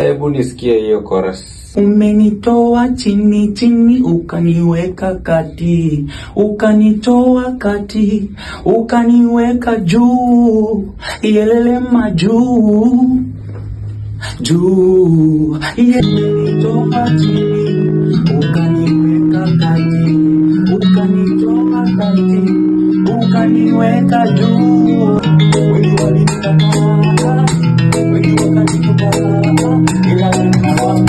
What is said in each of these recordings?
Hebu nisikie hiyo chorus. Umenitoa chini chini ukaniweka kati, ukanitoa kati ukaniweka juu, yelele majuu juu. Umenitoa chini ukaniweka kati, ukanitoa kati ukaniweka juu. Wengi walinikataa, wengi wakanikataa, ila wema wako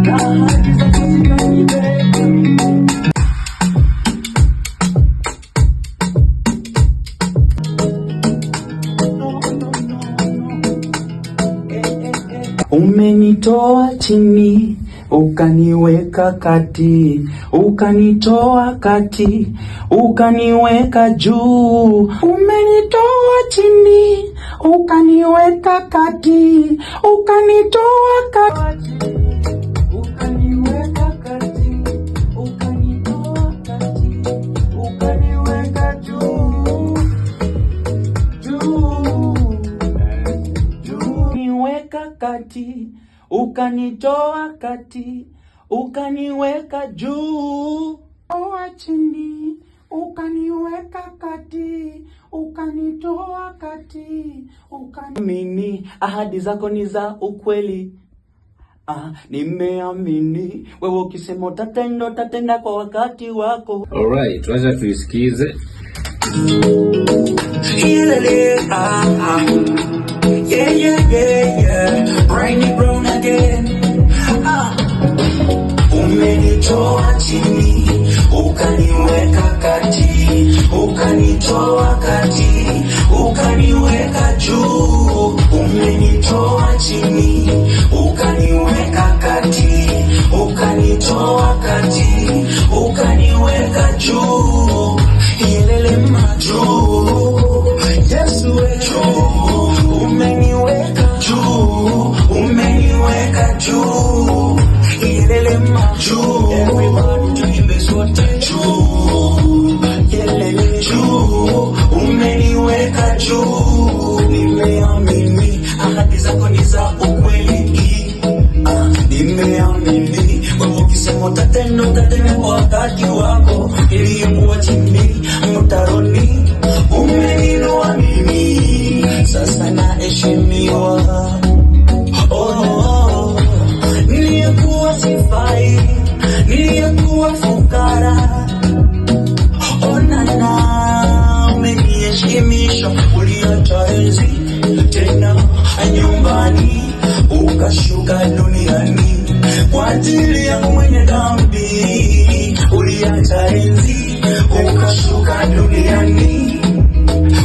na ahadi zako zikanibeba. Umenitoa chini ukaniweka kati, ukanitoa kati ukaniweka juu. Umenitoa chini ukaniweka kati, ukanitoa kati ukaniweka kati, ukanitoa kati ukaniweka juu juu juu. Niweka kati ukanitoa kati ukaniweka juu. Toa chini ukaniweka kati, ukanitoa kati Mini ahadi zako ni za ukweli. Nimeamini wewe, ukisema utatenda kwa wakati wako. Alright, wacha tuisikize. Rainy brown again. Umenitoa chini ukaniweka kati, ukanitoa kati ukaniweka juu. Umenitoa chini ukaniweka kati, ukanitoa kati ukaniweka juu, yelele majuu. Yesu juu, umeniweka juu, umeniweka juu, yelele majuu. Everybody tuimbe sote juu, yelele juu, umeniweka juu. Nimeamini ahadi zako ni za ukweli. Nimeamini wewe, ukisema utatenda kwa wakati wako. Nilikuwa chini mtaroni, umeniinua mimi, sasa naheshimiwa. Nilikuwa sifai, nilikuwa fukara, onana umeniheshimisha. Uliacha enzi tena nyumbani, ukashuka duniani kwa ajili yangu mwenye dhambi. Uliacha enzi ukashuka duniani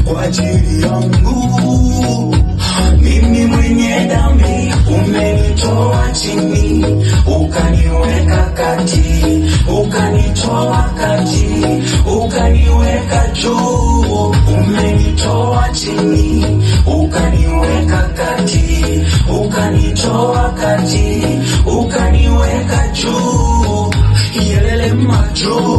kwa ajili yangu mimi mwenye dhambi. Umenitoa chini ukaniweka kati, ukanitoa kati ukaniweka juu. Umenitoa chini ukaniweka kati, ukanitoa kati ukaniweka juu, yelele majuu.